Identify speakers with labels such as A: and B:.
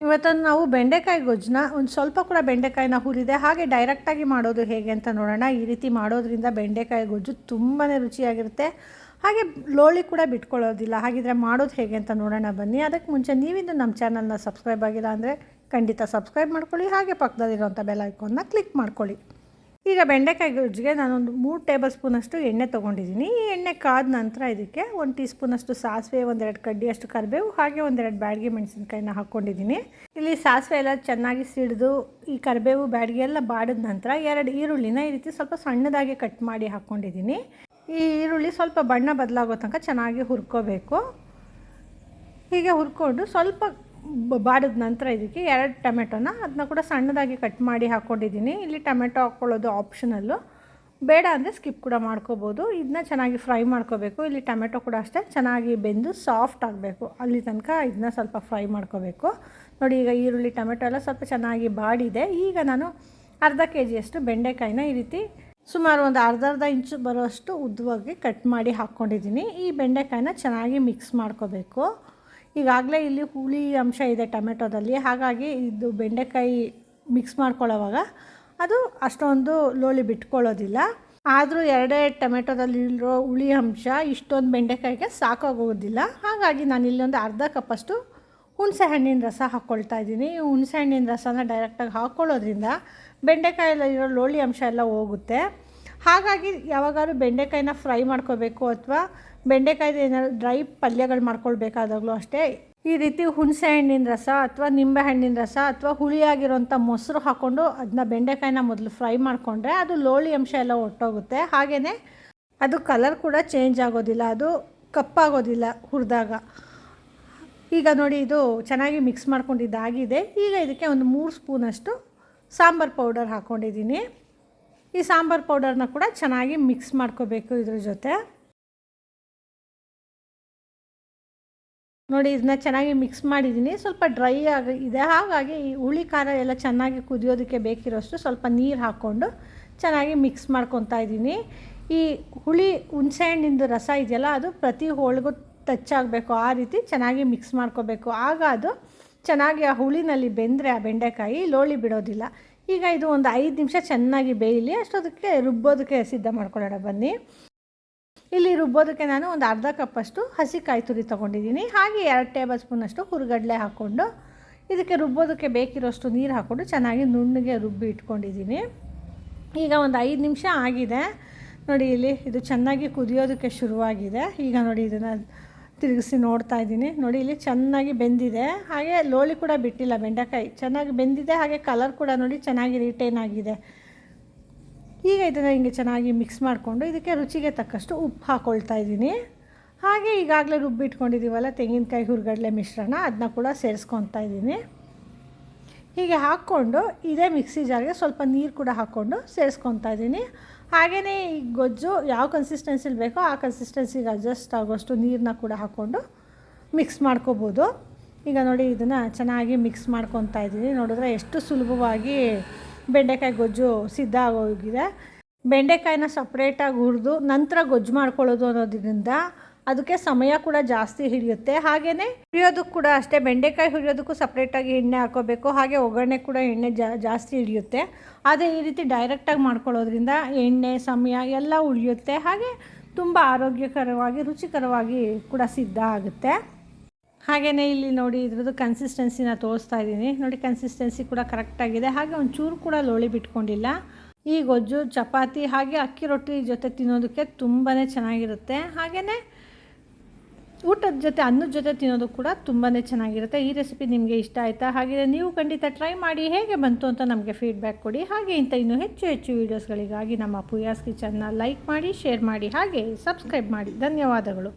A: ಇವತ್ತು ನಾವು ಬೆಂಡೆಕಾಯಿ ಗೊಜ್ಜನ್ನ ಒಂದು ಸ್ವಲ್ಪ ಕೂಡ ಬೆಂಡೆಕಾಯಿನ ಹುರಿದೆ ಹಾಗೆ ಡೈರೆಕ್ಟಾಗಿ ಮಾಡೋದು ಹೇಗೆ ಅಂತ ನೋಡೋಣ. ಈ ರೀತಿ ಮಾಡೋದ್ರಿಂದ ಬೆಂಡೆಕಾಯಿ ಗೊಜ್ಜು ತುಂಬಾ ರುಚಿಯಾಗಿರುತ್ತೆ, ಹಾಗೆ ಲೋಳಿ ಕೂಡ ಬಿಟ್ಕೊಳ್ಳೋದಿಲ್ಲ. ಹಾಗಿದ್ರೆ ಮಾಡೋದು ಹೇಗೆ ಅಂತ ನೋಡೋಣ ಬನ್ನಿ. ಅದಕ್ಕೆ ಮುಂಚೆ ನೀವಿಂದು ನಮ್ಮ ಚಾನಲ್ನ ಸಬ್ಸ್ಕ್ರೈಬ್ ಆಗಿಲ್ಲ ಅಂದರೆ ಖಂಡಿತ ಸಬ್ಸ್ಕ್ರೈಬ್ ಮಾಡ್ಕೊಳ್ಳಿ, ಹಾಗೆ ಪಕ್ಕದಲ್ಲಿರುವಂಥ ಬೆಲ್ ಐಕಾನ್ನ ಕ್ಲಿಕ್ ಮಾಡ್ಕೊಳ್ಳಿ. ಈಗ ಬೆಂಡೆಕಾಯಿ ಗೊಜ್ಜಿಗೆ ನಾನೊಂದು 3 ಟೇಬಲ್ ಸ್ಪೂನಷ್ಟು ಎಣ್ಣೆ ತೊಗೊಂಡಿದ್ದೀನಿ. ಈ ಎಣ್ಣೆ ಕಾದ ನಂತರ ಇದಕ್ಕೆ 1 ಟೀ ಸ್ಪೂನಷ್ಟು ಸಾಸಿವೆ, 1-2 ಕಡ್ಡಿಯಷ್ಟು ಕರಿಬೇವು, ಹಾಗೆ 1-2 ಬ್ಯಾಡಗಿ ಮೆಣಸಿನ್ಕಾಯಿನ ಹಾಕ್ಕೊಂಡಿದ್ದೀನಿ. ಇಲ್ಲಿ ಸಾಸಿವೆ ಎಲ್ಲ ಚೆನ್ನಾಗಿ ಸಿಡಿದು ಈ ಕರಿಬೇವು ಬ್ಯಾಡಗಿ ಎಲ್ಲ ಬಾಡಿದ ನಂತರ 2 ಈರುಳ್ಳಿನ ಈ ರೀತಿ ಸ್ವಲ್ಪ ಸಣ್ಣದಾಗಿ ಕಟ್ ಮಾಡಿ ಹಾಕ್ಕೊಂಡಿದ್ದೀನಿ. ಈ ಈರುಳ್ಳಿ ಸ್ವಲ್ಪ ಬಣ್ಣ ಬದಲಾಗೋ ತನಕ ಚೆನ್ನಾಗಿ ಹುರ್ಕೋಬೇಕು. ಹೀಗೆ ಹುರ್ಕೊಂಡು ಸ್ವಲ್ಪ ಬಾಡಿದ ನಂತರ ಇದಕ್ಕೆ 2 ಟೊಮೆಟೊನ ಅದನ್ನ ಕೂಡ ಸಣ್ಣದಾಗಿ ಕಟ್ ಮಾಡಿ ಹಾಕ್ಕೊಂಡಿದ್ದೀನಿ. ಇಲ್ಲಿ ಟೊಮೆಟೊ ಹಾಕ್ಕೊಳ್ಳೋದು ಆಪ್ಷನಲ್ಲು, ಬೇಡ ಅಂದರೆ ಸ್ಕಿಪ್ ಕೂಡ ಮಾಡ್ಕೋಬೋದು. ಇದನ್ನ ಚೆನ್ನಾಗಿ ಫ್ರೈ ಮಾಡ್ಕೋಬೇಕು. ಇಲ್ಲಿ ಟೊಮೆಟೊ ಕೂಡ ಅಷ್ಟೇ ಚೆನ್ನಾಗಿ ಬೆಂದು ಸಾಫ್ಟ್ ಆಗಬೇಕು, ಅಲ್ಲಿ ತನಕ ಇದನ್ನ ಸ್ವಲ್ಪ ಫ್ರೈ ಮಾಡ್ಕೋಬೇಕು. ನೋಡಿ, ಈಗ ಈರುಳ್ಳಿ ಟೊಮೆಟೊ ಎಲ್ಲ ಸ್ವಲ್ಪ ಚೆನ್ನಾಗಿ ಬಾಡಿದೆ. ಈಗ ನಾನು ಅರ್ಧ kg ಬೆಂಡೆಕಾಯಿನ ಈ ರೀತಿ ಸುಮಾರು ಒಂದು ಅರ್ಧ ಇಂಚು ಬರೋಷ್ಟು ಉದ್ದವಾಗಿ ಕಟ್ ಮಾಡಿ ಹಾಕ್ಕೊಂಡಿದ್ದೀನಿ. ಈ ಬೆಂಡೆಕಾಯಿನ ಚೆನ್ನಾಗಿ ಮಿಕ್ಸ್ ಮಾಡ್ಕೋಬೇಕು. ಈಗಾಗಲೇ ಇಲ್ಲಿ ಹುಳಿ ಅಂಶ ಇದೆ ಟೊಮೆಟೊದಲ್ಲಿ, ಹಾಗಾಗಿ ಇದು ಬೆಂಡೆಕಾಯಿ ಮಿಕ್ಸ್ ಮಾಡ್ಕೊಳ್ಳೋವಾಗ ಅದು ಅಷ್ಟೊಂದು ಲೋಳಿ ಬಿಟ್ಕೊಳ್ಳೋದಿಲ್ಲ. ಆದರೂ 2 ಟೊಮೆಟೊದಲ್ಲಿರೋ ಹುಳಿ ಅಂಶ ಇಷ್ಟೊಂದು ಬೆಂಡೆಕಾಯಿಗೆ ಸಾಕಾಗೋದಿಲ್ಲ. ಹಾಗಾಗಿ ನಾನು ಇಲ್ಲೊಂದು ಅರ್ಧ ಕಪ್ಪಷ್ಟು ಹುಣಸೆ ಹಣ್ಣಿನ ರಸ ಹಾಕ್ಕೊಳ್ತಾ ಇದ್ದೀನಿ. ಈ ಹುಣಸೆ ಹಣ್ಣಿನ ರಸನ ಡೈರೆಕ್ಟಾಗಿ ಹಾಕ್ಕೊಳ್ಳೋದ್ರಿಂದ ಬೆಂಡೆಕಾಯಲ್ಲಿರೋ ಲೋಳಿ ಅಂಶ ಎಲ್ಲ ಹೋಗುತ್ತೆ. ಹಾಗಾಗಿ ಯಾವಾಗಾದ್ರೂ ಬೆಂಡೆಕಾಯಿನ ಫ್ರೈ ಮಾಡ್ಕೋಬೇಕು ಅಥವಾ ಬೆಂಡೆಕಾಯ್ದು ಏನಾದ್ರು ಡ್ರೈ ಪಲ್ಯಗಳು ಮಾಡ್ಕೊಳ್ಬೇಕಾದಾಗಲೂ ಅಷ್ಟೇ ಈ ರೀತಿ ಹುಣಸೆ ಹಣ್ಣಿನ ರಸ ಅಥವಾ ನಿಂಬೆ ಹಣ್ಣಿನ ರಸ ಅಥವಾ ಹುಳಿಯಾಗಿರೋಂಥ ಮೊಸರು ಹಾಕ್ಕೊಂಡು ಅದನ್ನ ಬೆಂಡೆಕಾಯಿನ ಮೊದಲು ಫ್ರೈ ಮಾಡಿಕೊಂಡ್ರೆ ಅದು ಲೋಳಿ ಅಂಶ ಎಲ್ಲ ಹೊರಟೋಗುತ್ತೆ. ಹಾಗೆಯೇ ಅದು ಕಲರ್ ಕೂಡ ಚೇಂಜ್ ಆಗೋದಿಲ್ಲ, ಅದು ಕಪ್ಪಾಗೋದಿಲ್ಲ ಹುರಿದಾಗ. ಈಗ ನೋಡಿ, ಇದು ಚೆನ್ನಾಗಿ ಮಿಕ್ಸ್ ಮಾಡ್ಕೊಂಡಿದ್ದಾಗಿದೆ. ಈಗ ಇದಕ್ಕೆ ಒಂದು 3 ಸ್ಪೂನಷ್ಟು ಸಾಂಬಾರು ಪೌಡರ್ ಹಾಕ್ಕೊಂಡಿದ್ದೀನಿ. ಈ ಸಾಂಬಾರು ಪೌಡರ್ನ ಕೂಡ ಚೆನ್ನಾಗಿ ಮಿಕ್ಸ್ ಮಾಡ್ಕೋಬೇಕು ಇದ್ರ ಜೊತೆ. ನೋಡಿ, ಇದನ್ನ ಚೆನ್ನಾಗಿ ಮಿಕ್ಸ್ ಮಾಡಿದ್ದೀನಿ. ಸ್ವಲ್ಪ ಡ್ರೈ ಆಗಿದೆ, ಹಾಗಾಗಿ ಈ ಹುಳಿ ಖಾರ ಎಲ್ಲ ಚೆನ್ನಾಗಿ ಕುದಿಯೋದಕ್ಕೆ ಬೇಕಿರೋಷ್ಟು ಸ್ವಲ್ಪ ನೀರು ಹಾಕ್ಕೊಂಡು ಚೆನ್ನಾಗಿ ಮಿಕ್ಸ್ ಮಾಡ್ಕೊತಾ ಇದ್ದೀನಿ. ಈ ಹುಳಿ ಹುಣಸೆಹಣ್ಣಿಂದು ರಸ ಇದೆಯಲ್ಲ, ಅದು ಪ್ರತಿ ಹೋಳಿಗೂ ಟಚ್ ಆಗಬೇಕು, ಆ ರೀತಿ ಚೆನ್ನಾಗಿ ಮಿಕ್ಸ್ ಮಾಡ್ಕೋಬೇಕು. ಆಗ ಅದು ಚೆನ್ನಾಗಿ ಆ ಹುಳಿನಲ್ಲಿ ಬೆಂದರೆ ಆ ಬೆಂಡೆಕಾಯಿ ಲೋಳಿ ಬಿಡೋದಿಲ್ಲ. ಈಗ ಇದು ಒಂದು 5 ನಿಮಿಷ ಚೆನ್ನಾಗಿ ಬೇಯಲಿ, ಅಷ್ಟೊದಕ್ಕೆ ರುಬ್ಬೋದಕ್ಕೆ ಸಿದ್ಧ ಮಾಡ್ಕೊಳ್ಳೋಣ ಬನ್ನಿ. ಇಲ್ಲಿ ರುಬ್ಬೋದಕ್ಕೆ ನಾನು ಒಂದು ಅರ್ಧ ಕಪ್ಪಷ್ಟು ಹಸಿ ಕಾಯಿ ತುರಿ ತೊಗೊಂಡಿದ್ದೀನಿ. ಹಾಗೆ 2 ಟೇಬಲ್ ಸ್ಪೂನಷ್ಟು ಹುರಿಗಡಲೆ ಹಾಕ್ಕೊಂಡು ಇದಕ್ಕೆ ರುಬ್ಬೋದಕ್ಕೆ ಬೇಕಿರೋಷ್ಟು ನೀರು ಹಾಕ್ಕೊಂಡು ಚೆನ್ನಾಗಿ ನುಣ್ಣಗೆ ರುಬ್ಬಿ ಇಟ್ಕೊಂಡಿದ್ದೀನಿ. ಈಗ ಒಂದು 5 ನಿಮಿಷ ಆಗಿದೆ. ನೋಡಿ, ಇಲ್ಲಿ ಇದು ಚೆನ್ನಾಗಿ ಕುದಿಯೋದಕ್ಕೆ ಶುರುವಾಗಿದೆ. ಈಗ ನೋಡಿ, ಇದನ್ನು ತಿರುಗಿಸಿ ನೋಡ್ತಾ ಇದ್ದೀನಿ. ನೋಡಿ, ಇಲ್ಲಿ ಚೆನ್ನಾಗಿ ಬೆಂದಿದೆ, ಹಾಗೆ ಲೋಳಿ ಕೂಡ ಬಿಟ್ಟಿಲ್ಲ. ಬೆಂಡೆಕಾಯಿ ಚೆನ್ನಾಗಿ ಬೆಂದಿದೆ, ಹಾಗೆ ಕಲರ್ ಕೂಡ ನೋಡಿ ಚೆನ್ನಾಗಿ ರಿಟೈನ್ ಆಗಿದೆ. ಈಗ ಇದನ್ನು ಹಿಂಗೆ ಚೆನ್ನಾಗಿ ಮಿಕ್ಸ್ ಮಾಡಿಕೊಂಡು ಇದಕ್ಕೆ ರುಚಿಗೆ ತಕ್ಕಷ್ಟು ಉಪ್ಪು ಹಾಕ್ಕೊಳ್ತಾ ಇದ್ದೀನಿ. ಹಾಗೆ ಈಗಾಗಲೇ ರುಬ್ಬಿಟ್ಕೊಂಡಿದ್ದೀವಲ್ಲ ತೆಂಗಿನಕಾಯಿ ಹುರಿಗಡಲೆ ಮಿಶ್ರಣ, ಅದನ್ನ ಕೂಡ ಸೇರಿಸ್ಕೊತಾ ಇದ್ದೀನಿ. ಹೀಗೆ ಹಾಕ್ಕೊಂಡು ಇದೇ ಮಿಕ್ಸಿ ಜಾರ್ಗೆ ಸ್ವಲ್ಪ ನೀರು ಕೂಡ ಹಾಕ್ಕೊಂಡು ಸೇರಿಸ್ಕೊತಾ ಇದ್ದೀನಿ. ಹಾಗೆಯೇ ಈ ಗೊಜ್ಜು ಯಾವ ಕನ್ಸಿಸ್ಟೆನ್ಸಿಲಿ ಬೇಕೋ ಆ ಕನ್ಸಿಸ್ಟೆನ್ಸಿಗೆ ಅಡ್ಜಸ್ಟ್ ಆಗೋಷ್ಟು ನೀರನ್ನ ಕೂಡ ಹಾಕ್ಕೊಂಡು ಮಿಕ್ಸ್ ಮಾಡ್ಕೋಬೋದು. ಈಗ ನೋಡಿ, ಇದನ್ನು ಚೆನ್ನಾಗಿ ಮಿಕ್ಸ್ ಮಾಡ್ಕೊತಾ ಇದ್ದೀನಿ. ನೋಡಿದ್ರೆ ಎಷ್ಟು ಸುಲಭವಾಗಿ ಬೆಂಡೆಕಾಯಿ ಗೊಜ್ಜು ಸಿದ್ಧ ಆಗೋಗಿದೆ. ಬೆಂಡೆಕಾಯಿನ ಸಪ್ರೇಟಾಗಿ ಹುರಿದು ನಂತರ ಗೊಜ್ಜು ಮಾಡ್ಕೊಳ್ಳೋದು ಅನ್ನೋದ್ರಿಂದ ಅದಕ್ಕೆ ಸಮಯ ಕೂಡ ಜಾಸ್ತಿ ಹಿಡಿಯುತ್ತೆ. ಹಾಗೆಯೇ ಹುರಿಯೋದಕ್ಕೆ ಕೂಡ ಅಷ್ಟೇ, ಬೆಂಡೆಕಾಯಿ ಹುರಿಯೋದಕ್ಕೂ ಸಪ್ರೇಟಾಗಿ ಎಣ್ಣೆ ಹಾಕೋಬೇಕು, ಹಾಗೆ ಒಗ್ಗರಣೆ ಕೂಡ ಎಣ್ಣೆ ಜಾಸ್ತಿ ಹಿಡಿಯುತ್ತೆ. ಆದರೆ ಈ ರೀತಿ ಡೈರೆಕ್ಟಾಗಿ ಮಾಡ್ಕೊಳ್ಳೋದ್ರಿಂದ ಎಣ್ಣೆ ಸಮಯ ಎಲ್ಲ ಉಳಿಯುತ್ತೆ, ಹಾಗೆ ತುಂಬ ಆರೋಗ್ಯಕರವಾಗಿ ರುಚಿಕರವಾಗಿ ಕೂಡ ಸಿದ್ಧ ಆಗುತ್ತೆ. ಹಾಗೆಯೇ ಇಲ್ಲಿ ನೋಡಿ, ಇದ್ರದ್ದು ಕನ್ಸಿಸ್ಟೆನ್ಸಿನ ತೋರಿಸ್ತಾ ಇದ್ದೀನಿ. ನೋಡಿ, ಕನ್ಸಿಸ್ಟೆನ್ಸಿ ಕೂಡ ಕರೆಕ್ಟಾಗಿದೆ, ಹಾಗೆ ಒಂಚೂರು ಕೂಡ ಲೋಳಿ ಬಿಟ್ಕೊಂಡಿಲ್ಲ. ಈ ಗೊಜ್ಜು ಚಪಾತಿ ಹಾಗೆ ಅಕ್ಕಿ ರೊಟ್ಟಿ ಜೊತೆ ತಿನ್ನೋದಕ್ಕೆ ತುಂಬಾ ಚೆನ್ನಾಗಿರುತ್ತೆ. ಹಾಗೆಯೇ ಊಟದ ಜೊತೆ ಅನ್ನದ ಜೊತೆ ತಿನ್ನೋದು ಕೂಡ ತುಂಬಾ ಚೆನ್ನಾಗಿರುತ್ತೆ. ಈ ರೆಸಿಪಿ ನಿಮಗೆ ಇಷ್ಟ ಆಯಿತಾ? ಹಾಗೆ ನೀವು ಖಂಡಿತ ಟ್ರೈ ಮಾಡಿ ಹೇಗೆ ಬಂತು ಅಂತ ನಮಗೆ ಫೀಡ್ಬ್ಯಾಕ್ ಕೊಡಿ. ಹಾಗೆ ಇನ್ನೂ ಹೆಚ್ಚು ವೀಡಿಯೋಸ್ಗಳಿಗಾಗಿ ನಮ್ಮ ಪೂಯಾಸ್ ಕಿಚನ್ನ ಲೈಕ್ ಮಾಡಿ, ಶೇರ್ ಮಾಡಿ, ಹಾಗೆ ಸಬ್ಸ್ಕ್ರೈಬ್ ಮಾಡಿ. ಧನ್ಯವಾದಗಳು.